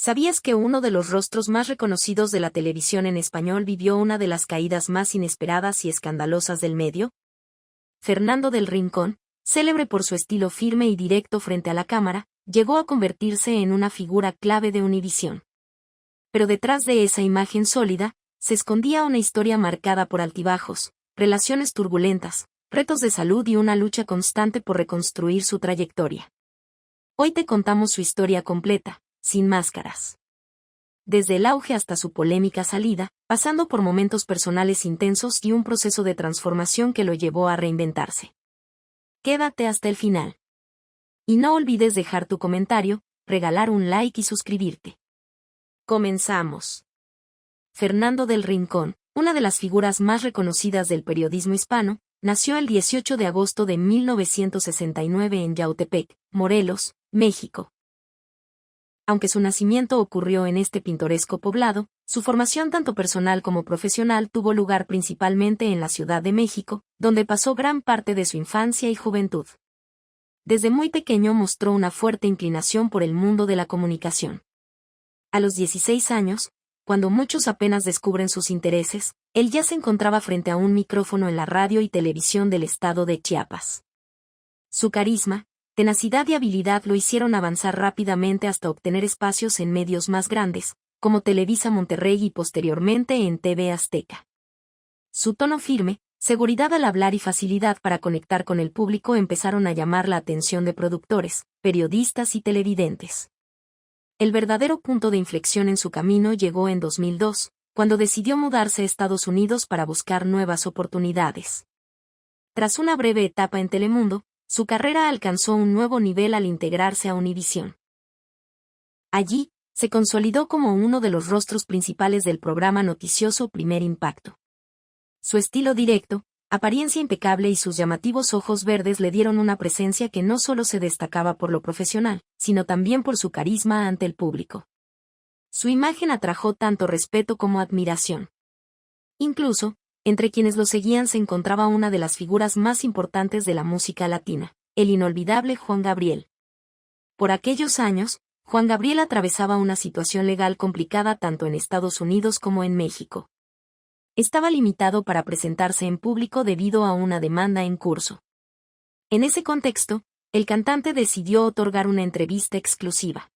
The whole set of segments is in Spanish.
¿Sabías que uno de los rostros más reconocidos de la televisión en español vivió una de las caídas más inesperadas y escandalosas del medio? Fernando del Rincón, célebre por su estilo firme y directo frente a la cámara, llegó a convertirse en una figura clave de Univisión. Pero detrás de esa imagen sólida, se escondía una historia marcada por altibajos, relaciones turbulentas, retos de salud y una lucha constante por reconstruir su trayectoria. Hoy te contamos su historia completa, sin máscaras. Desde el auge hasta su polémica salida, pasando por momentos personales intensos y un proceso de transformación que lo llevó a reinventarse. Quédate hasta el final. Y no olvides dejar tu comentario, regalar un like y suscribirte. Comenzamos. Fernando del Rincón, una de las figuras más reconocidas del periodismo hispano, nació el 18 de agosto de 1969 en Yautepec, Morelos, México. Aunque su nacimiento ocurrió en este pintoresco poblado, su formación tanto personal como profesional tuvo lugar principalmente en la Ciudad de México, donde pasó gran parte de su infancia y juventud. Desde muy pequeño mostró una fuerte inclinación por el mundo de la comunicación. A los 16 años, cuando muchos apenas descubren sus intereses, él ya se encontraba frente a un micrófono en la radio y televisión del estado de Chiapas. Su carisma, tenacidad y habilidad lo hicieron avanzar rápidamente hasta obtener espacios en medios más grandes, como Televisa Monterrey y posteriormente en TV Azteca. Su tono firme, seguridad al hablar y facilidad para conectar con el público empezaron a llamar la atención de productores, periodistas y televidentes. El verdadero punto de inflexión en su camino llegó en 2002, cuando decidió mudarse a Estados Unidos para buscar nuevas oportunidades. Tras una breve etapa en Telemundo, su carrera alcanzó un nuevo nivel al integrarse a Univisión. Allí, se consolidó como uno de los rostros principales del programa noticioso Primer Impacto. Su estilo directo, apariencia impecable y sus llamativos ojos verdes le dieron una presencia que no solo se destacaba por lo profesional, sino también por su carisma ante el público. Su imagen atrajo tanto respeto como admiración. Incluso, entre quienes lo seguían se encontraba una de las figuras más importantes de la música latina, el inolvidable Juan Gabriel. Por aquellos años, Juan Gabriel atravesaba una situación legal complicada tanto en Estados Unidos como en México. Estaba limitado para presentarse en público debido a una demanda en curso. En ese contexto, el cantante decidió otorgar una entrevista exclusiva.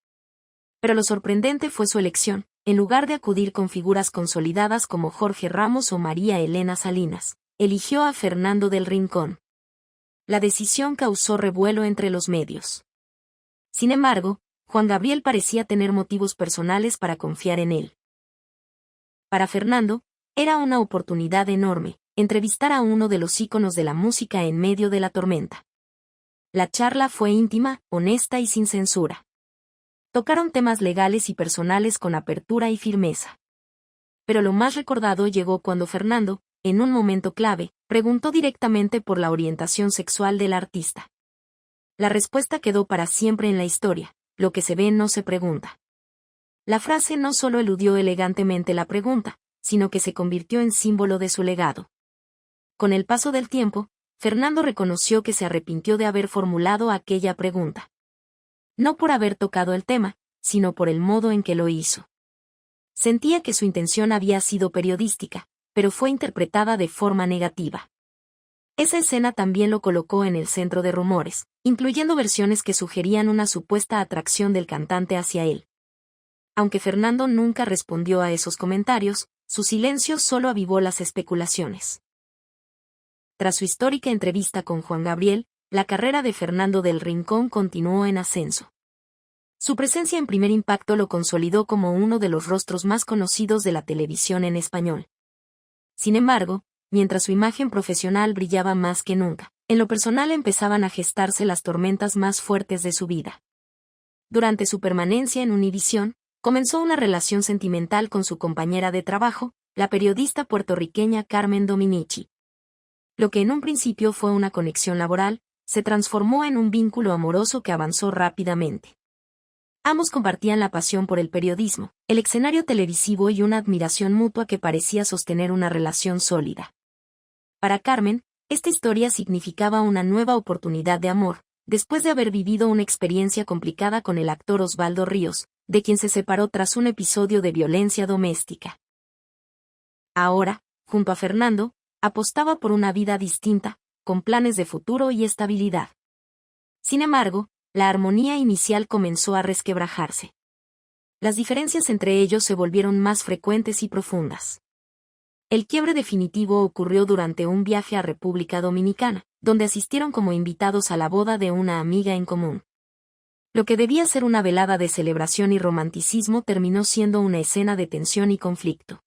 Pero lo sorprendente fue su elección. En lugar de acudir con figuras consolidadas como Jorge Ramos o María Elena Salinas, eligió a Fernando del Rincón. La decisión causó revuelo entre los medios. Sin embargo, Juan Gabriel parecía tener motivos personales para confiar en él. Para Fernando, era una oportunidad enorme, entrevistar a uno de los íconos de la música en medio de la tormenta. La charla fue íntima, honesta y sin censura. Tocaron temas legales y personales con apertura y firmeza. Pero lo más recordado llegó cuando Fernando, en un momento clave, preguntó directamente por la orientación sexual del artista. La respuesta quedó para siempre en la historia: lo que se ve no se pregunta. La frase no solo eludió elegantemente la pregunta, sino que se convirtió en símbolo de su legado. Con el paso del tiempo, Fernando reconoció que se arrepintió de haber formulado aquella pregunta. No por haber tocado el tema, sino por el modo en que lo hizo. Sentía que su intención había sido periodística, pero fue interpretada de forma negativa. Esa escena también lo colocó en el centro de rumores, incluyendo versiones que sugerían una supuesta atracción del cantante hacia él. Aunque Fernando nunca respondió a esos comentarios, su silencio solo avivó las especulaciones. Tras su histórica entrevista con Juan Gabriel, la carrera de Fernando del Rincón continuó en ascenso. Su presencia en Primer Impacto lo consolidó como uno de los rostros más conocidos de la televisión en español. Sin embargo, mientras su imagen profesional brillaba más que nunca, en lo personal empezaban a gestarse las tormentas más fuertes de su vida. Durante su permanencia en Univisión, comenzó una relación sentimental con su compañera de trabajo, la periodista puertorriqueña Carmen Dominici. Lo que en un principio fue una conexión laboral, se transformó en un vínculo amoroso que avanzó rápidamente. Ambos compartían la pasión por el periodismo, el escenario televisivo y una admiración mutua que parecía sostener una relación sólida. Para Carmen, esta historia significaba una nueva oportunidad de amor, después de haber vivido una experiencia complicada con el actor Osvaldo Ríos, de quien se separó tras un episodio de violencia doméstica. Ahora, junto a Fernando, apostaba por una vida distinta, con planes de futuro y estabilidad. Sin embargo, la armonía inicial comenzó a resquebrajarse. Las diferencias entre ellos se volvieron más frecuentes y profundas. El quiebre definitivo ocurrió durante un viaje a República Dominicana, donde asistieron como invitados a la boda de una amiga en común. Lo que debía ser una velada de celebración y romanticismo terminó siendo una escena de tensión y conflicto.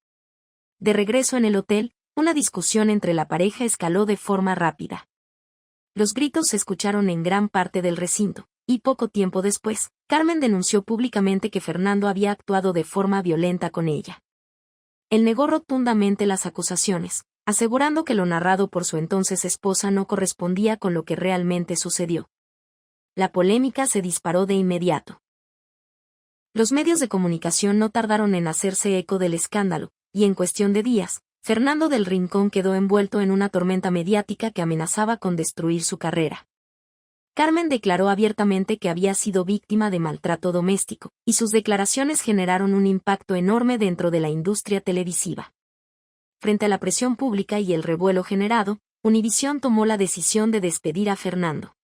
De regreso en el hotel, una discusión entre la pareja escaló de forma rápida. Los gritos se escucharon en gran parte del recinto, y poco tiempo después, Carmen denunció públicamente que Fernando había actuado de forma violenta con ella. Él negó rotundamente las acusaciones, asegurando que lo narrado por su entonces esposa no correspondía con lo que realmente sucedió. La polémica se disparó de inmediato. Los medios de comunicación no tardaron en hacerse eco del escándalo, y en cuestión de días, Fernando del Rincón quedó envuelto en una tormenta mediática que amenazaba con destruir su carrera. Carmen declaró abiertamente que había sido víctima de maltrato doméstico, y sus declaraciones generaron un impacto enorme dentro de la industria televisiva. Frente a la presión pública y el revuelo generado, Univisión tomó la decisión de despedir a Fernando.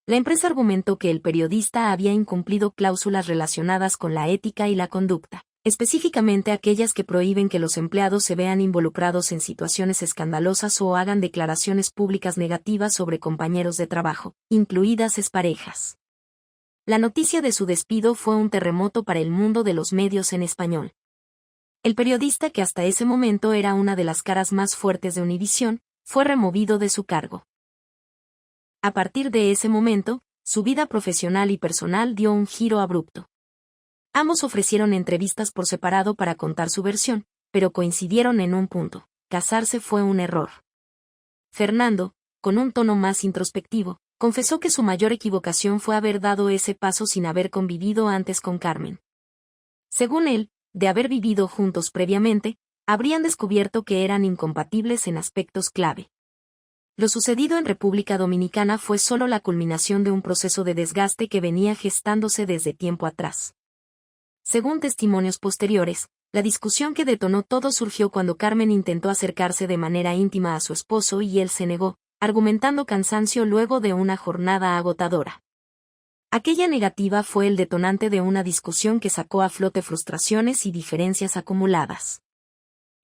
La empresa argumentó que el periodista había incumplido cláusulas relacionadas con la ética y la conducta, específicamente aquellas que prohíben que los empleados se vean involucrados en situaciones escandalosas o hagan declaraciones públicas negativas sobre compañeros de trabajo, incluidas exparejas. La noticia de su despido fue un terremoto para el mundo de los medios en español. El periodista, que hasta ese momento era una de las caras más fuertes de Univisión, fue removido de su cargo. A partir de ese momento, su vida profesional y personal dio un giro abrupto. Ambos ofrecieron entrevistas por separado para contar su versión, pero coincidieron en un punto: casarse fue un error. Fernando, con un tono más introspectivo, confesó que su mayor equivocación fue haber dado ese paso sin haber convivido antes con Carmen. Según él, de haber vivido juntos previamente, habrían descubierto que eran incompatibles en aspectos clave. Lo sucedido en República Dominicana fue solo la culminación de un proceso de desgaste que venía gestándose desde tiempo atrás. Según testimonios posteriores, la discusión que detonó todo surgió cuando Carmen intentó acercarse de manera íntima a su esposo y él se negó, argumentando cansancio luego de una jornada agotadora. Aquella negativa fue el detonante de una discusión que sacó a flote frustraciones y diferencias acumuladas.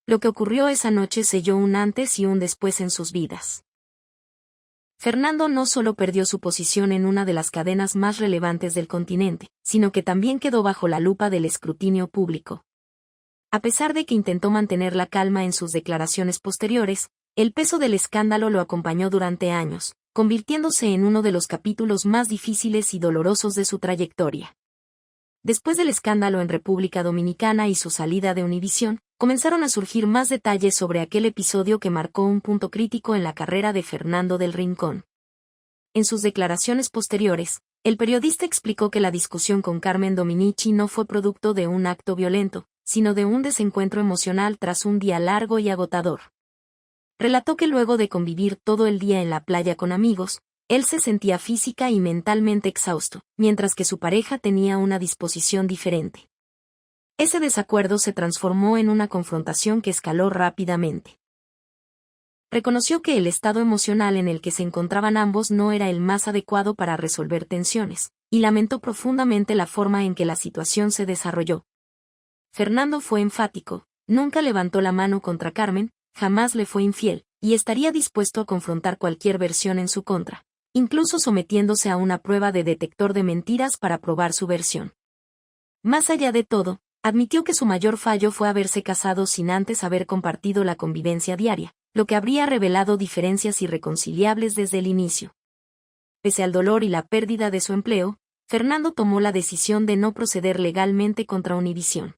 Lo que ocurrió esa noche selló un antes y un después en sus vidas. Fernando no solo perdió su posición en una de las cadenas más relevantes del continente, sino que también quedó bajo la lupa del escrutinio público. A pesar de que intentó mantener la calma en sus declaraciones posteriores, el peso del escándalo lo acompañó durante años, convirtiéndose en uno de los capítulos más difíciles y dolorosos de su trayectoria. Después del escándalo en República Dominicana y su salida de Univisión, comenzaron a surgir más detalles sobre aquel episodio que marcó un punto crítico en la carrera de Fernando del Rincón. En sus declaraciones posteriores, el periodista explicó que la discusión con Carmen Dominici no fue producto de un acto violento, sino de un desencuentro emocional tras un día largo y agotador. Relató que luego de convivir todo el día en la playa con amigos, él se sentía física y mentalmente exhausto, mientras que su pareja tenía una disposición diferente. Ese desacuerdo se transformó en una confrontación que escaló rápidamente. Reconoció que el estado emocional en el que se encontraban ambos no era el más adecuado para resolver tensiones, y lamentó profundamente la forma en que la situación se desarrolló. Fernando fue enfático: nunca levantó la mano contra Carmen, jamás le fue infiel, y estaría dispuesto a confrontar cualquier versión en su contra, incluso sometiéndose a una prueba de detector de mentiras para probar su versión. Más allá de todo, admitió que su mayor fallo fue haberse casado sin antes haber compartido la convivencia diaria, lo que habría revelado diferencias irreconciliables desde el inicio. Pese al dolor y la pérdida de su empleo, Fernando tomó la decisión de no proceder legalmente contra Univisión.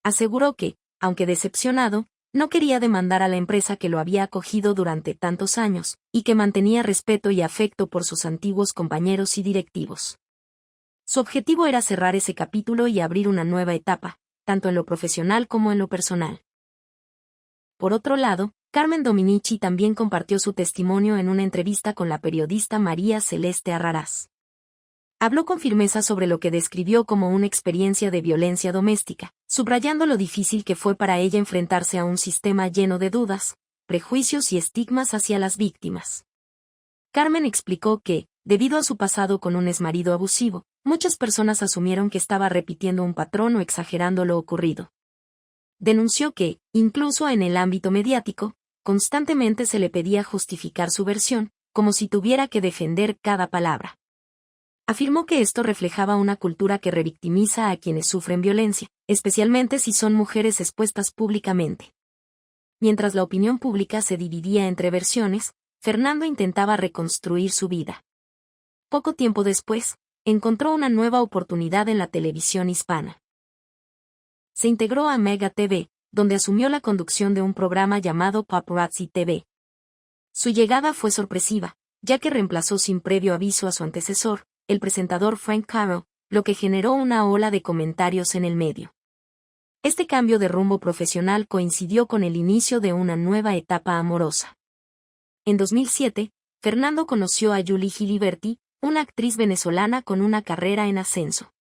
Aseguró que, aunque decepcionado, no quería demandar a la empresa que lo había acogido durante tantos años, y que mantenía respeto y afecto por sus antiguos compañeros y directivos. Su objetivo era cerrar ese capítulo y abrir una nueva etapa, tanto en lo profesional como en lo personal. Por otro lado, Carmen Dominici también compartió su testimonio en una entrevista con la periodista María Celeste Arrarás. Habló con firmeza sobre lo que describió como una experiencia de violencia doméstica, subrayando lo difícil que fue para ella enfrentarse a un sistema lleno de dudas, prejuicios y estigmas hacia las víctimas. Carmen explicó que, debido a su pasado con un exmarido abusivo, muchas personas asumieron que estaba repitiendo un patrón o exagerando lo ocurrido. Denunció que, incluso en el ámbito mediático, constantemente se le pedía justificar su versión, como si tuviera que defender cada palabra. Afirmó que esto reflejaba una cultura que revictimiza a quienes sufren violencia, especialmente si son mujeres expuestas públicamente. Mientras la opinión pública se dividía entre versiones, Fernando intentaba reconstruir su vida. Poco tiempo después, encontró una nueva oportunidad en la televisión hispana. Se integró a Mega TV, donde asumió la conducción de un programa llamado Paparazzi TV. Su llegada fue sorpresiva, ya que reemplazó sin previo aviso a su antecesor, el presentador Frank Caro, lo que generó una ola de comentarios en el medio. Este cambio de rumbo profesional coincidió con el inicio de una nueva etapa amorosa. En 2007, Fernando conoció a Julie Giliberti, una actriz venezolana con una carrera en ascenso.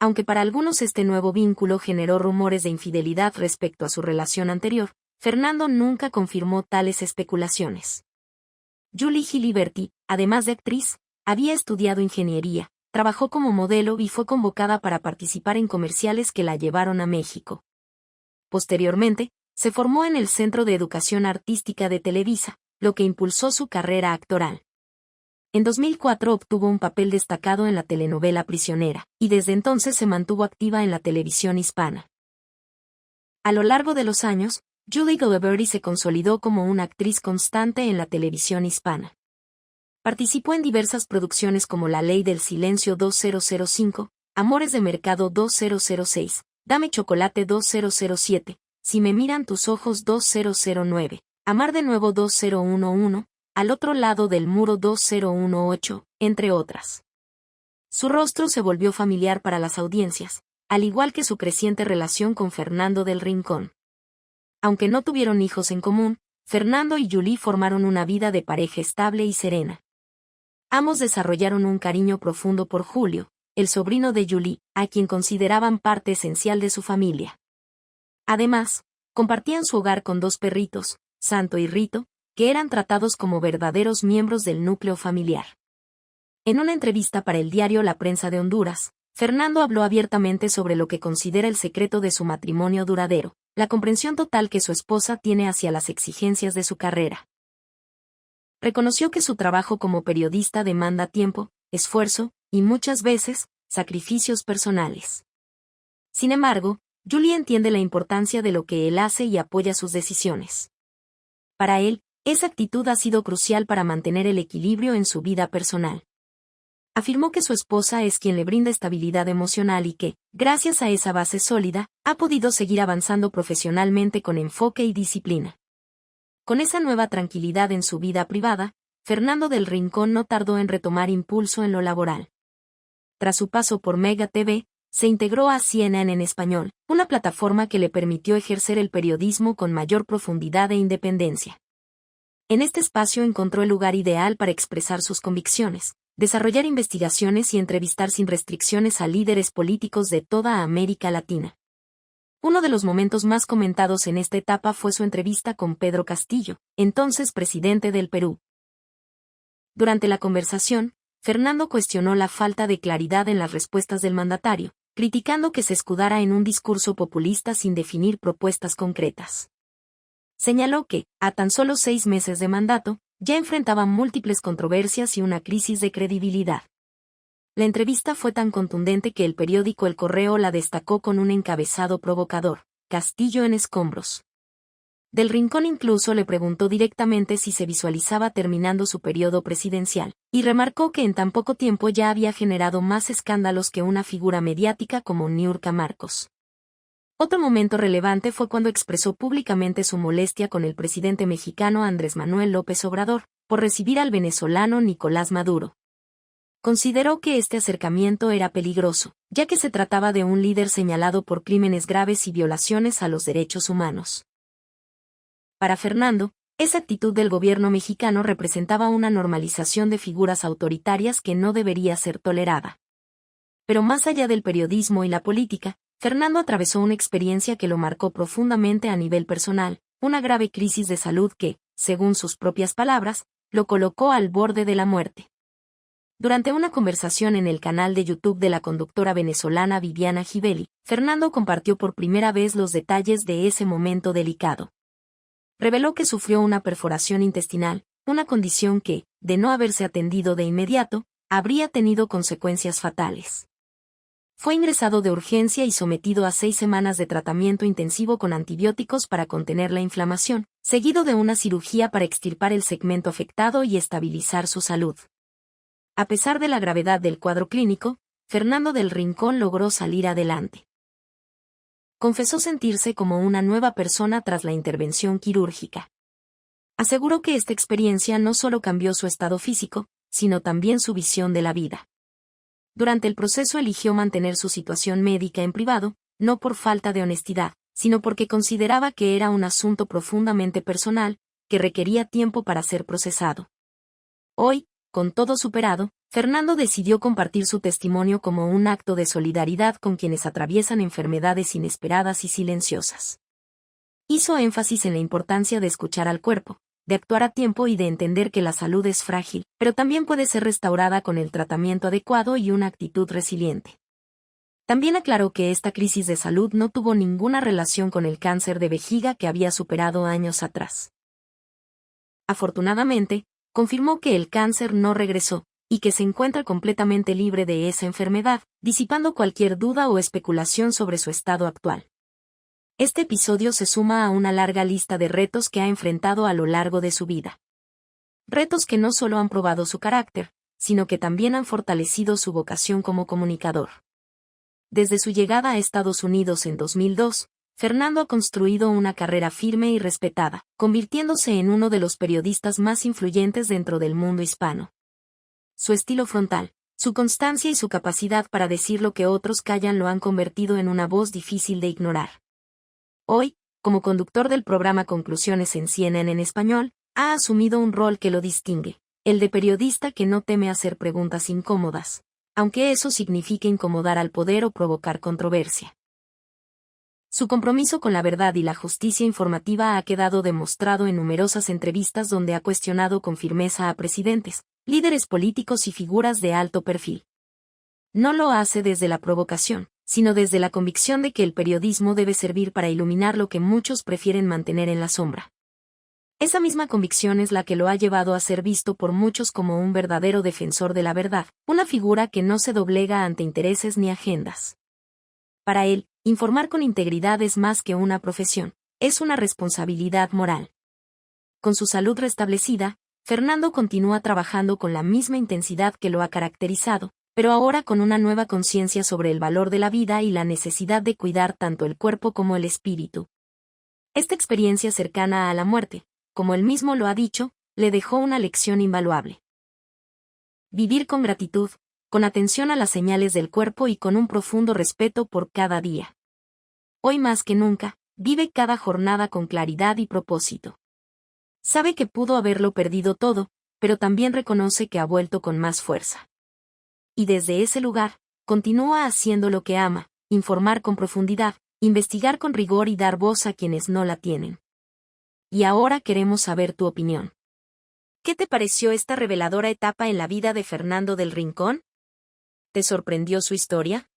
Aunque para algunos este nuevo vínculo generó rumores de infidelidad respecto a su relación anterior, Fernando nunca confirmó tales especulaciones. Julie Giliberti, además de actriz, había estudiado ingeniería, trabajó como modelo y fue convocada para participar en comerciales que la llevaron a México. Posteriormente, se formó en el Centro de Educación Artística de Televisa, lo que impulsó su carrera actoral. En 2004 obtuvo un papel destacado en la telenovela Prisionera, y desde entonces se mantuvo activa en la televisión hispana. A lo largo de los años, Julie Giliberti se consolidó como una actriz constante en la televisión hispana. Participó en diversas producciones como La Ley del Silencio 2005, Amores de Mercado 2006, Dame Chocolate 2007, Si me miran tus ojos 2009, Amar de nuevo 2011, Al otro lado del muro 2018, entre otras. Su rostro se volvió familiar para las audiencias, al igual que su creciente relación con Fernando del Rincón. Aunque no tuvieron hijos en común, Fernando y Julie formaron una vida de pareja estable y serena. Ambos desarrollaron un cariño profundo por Julio, el sobrino de Julie, a quien consideraban parte esencial de su familia. Además, compartían su hogar con dos perritos, Santo y Rito, que eran tratados como verdaderos miembros del núcleo familiar. En una entrevista para el diario La Prensa de Honduras, Fernando habló abiertamente sobre lo que considera el secreto de su matrimonio duradero, la comprensión total que su esposa tiene hacia las exigencias de su carrera. Reconoció que su trabajo como periodista demanda tiempo, esfuerzo, y muchas veces, sacrificios personales. Sin embargo, Julie entiende la importancia de lo que él hace y apoya sus decisiones. Para él, esa actitud ha sido crucial para mantener el equilibrio en su vida personal. Afirmó que su esposa es quien le brinda estabilidad emocional y que, gracias a esa base sólida, ha podido seguir avanzando profesionalmente con enfoque y disciplina. Con esa nueva tranquilidad en su vida privada, Fernando del Rincón no tardó en retomar impulso en lo laboral. Tras su paso por Mega TV, se integró a CNN en español, una plataforma que le permitió ejercer el periodismo con mayor profundidad e independencia. En este espacio encontró el lugar ideal para expresar sus convicciones, desarrollar investigaciones y entrevistar sin restricciones a líderes políticos de toda América Latina. Uno de los momentos más comentados en esta etapa fue su entrevista con Pedro Castillo, entonces presidente del Perú. Durante la conversación, Fernando cuestionó la falta de claridad en las respuestas del mandatario, criticando que se escudara en un discurso populista sin definir propuestas concretas. Señaló que, a tan solo 6 meses de mandato, ya enfrentaba múltiples controversias y una crisis de credibilidad. La entrevista fue tan contundente que el periódico El Correo la destacó con un encabezado provocador: Castillo en escombros. Del Rincón incluso le preguntó directamente si se visualizaba terminando su periodo presidencial, y remarcó que en tan poco tiempo ya había generado más escándalos que una figura mediática como Niurka Marcos. Otro momento relevante fue cuando expresó públicamente su molestia con el presidente mexicano Andrés Manuel López Obrador, por recibir al venezolano Nicolás Maduro. Consideró que este acercamiento era peligroso, ya que se trataba de un líder señalado por crímenes graves y violaciones a los derechos humanos. Para Fernando, Esa actitud del gobierno mexicano representaba una normalización de figuras autoritarias que no debería ser tolerada. Pero más allá del periodismo y la política, Fernando atravesó una experiencia que lo marcó profundamente a nivel personal, una grave crisis de salud que, según sus propias palabras, lo colocó al borde de la muerte. Durante una conversación en el canal de YouTube de la conductora venezolana Viviana Givelli, Fernando compartió por primera vez los detalles de ese momento delicado. Reveló que sufrió una perforación intestinal, una condición que, de no haberse atendido de inmediato, habría tenido consecuencias fatales. Fue ingresado de urgencia y sometido a 6 semanas de tratamiento intensivo con antibióticos para contener la inflamación, seguido de una cirugía para extirpar el segmento afectado y estabilizar su salud. A pesar de la gravedad del cuadro clínico, Fernando del Rincón logró salir adelante. Confesó sentirse como una nueva persona tras la intervención quirúrgica. Aseguró que esta experiencia no solo cambió su estado físico, sino también su visión de la vida. Durante el proceso eligió mantener su situación médica en privado, no por falta de honestidad, sino porque consideraba que era un asunto profundamente personal, que requería tiempo para ser procesado. Hoy, con todo superado, Fernando decidió compartir su testimonio como un acto de solidaridad con quienes atraviesan enfermedades inesperadas y silenciosas. Hizo énfasis en la importancia de escuchar al cuerpo, de actuar a tiempo y de entender que la salud es frágil, pero también puede ser restaurada con el tratamiento adecuado y una actitud resiliente. También aclaró que esta crisis de salud no tuvo ninguna relación con el cáncer de vejiga que había superado años atrás. Afortunadamente, confirmó que el cáncer no regresó, y que se encuentra completamente libre de esa enfermedad, disipando cualquier duda o especulación sobre su estado actual. Este episodio se suma a una larga lista de retos que ha enfrentado a lo largo de su vida. Retos que no solo han probado su carácter, sino que también han fortalecido su vocación como comunicador. Desde su llegada a Estados Unidos en 2002, Fernando ha construido una carrera firme y respetada, convirtiéndose en uno de los periodistas más influyentes dentro del mundo hispano. Su estilo frontal, su constancia y su capacidad para decir lo que otros callan lo han convertido en una voz difícil de ignorar. Hoy, como conductor del programa Conclusiones en CNN en español, ha asumido un rol que lo distingue, el de periodista que no teme hacer preguntas incómodas, aunque eso signifique incomodar al poder o provocar controversia. Su compromiso con la verdad y la justicia informativa ha quedado demostrado en numerosas entrevistas donde ha cuestionado con firmeza a presidentes, líderes políticos y figuras de alto perfil. No lo hace desde la provocación, sino desde la convicción de que el periodismo debe servir para iluminar lo que muchos prefieren mantener en la sombra. Esa misma convicción es la que lo ha llevado a ser visto por muchos como un verdadero defensor de la verdad, una figura que no se doblega ante intereses ni agendas. Para él, informar con integridad es más que una profesión, es una responsabilidad moral. Con su salud restablecida, Fernando continúa trabajando con la misma intensidad que lo ha caracterizado, pero ahora con una nueva conciencia sobre el valor de la vida y la necesidad de cuidar tanto el cuerpo como el espíritu. Esta experiencia cercana a la muerte, como él mismo lo ha dicho, le dejó una lección invaluable. Vivir con gratitud, con atención a las señales del cuerpo y con un profundo respeto por cada día. Hoy más que nunca, vive cada jornada con claridad y propósito. Sabe que pudo haberlo perdido todo, pero también reconoce que ha vuelto con más fuerza. Y desde ese lugar, continúa haciendo lo que ama, informar con profundidad, investigar con rigor y dar voz a quienes no la tienen. Y ahora queremos saber tu opinión. ¿Qué te pareció esta reveladora etapa en la vida de Fernando del Rincón? ¿Te sorprendió su historia?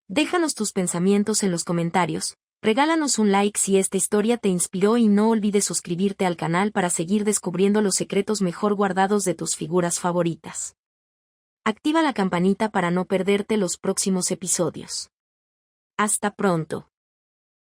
Déjanos tus pensamientos en los comentarios, regálanos un like si esta historia te inspiró y no olvides suscribirte al canal para seguir descubriendo los secretos mejor guardados de tus figuras favoritas. Activa la campanita para no perderte los próximos episodios. Hasta pronto.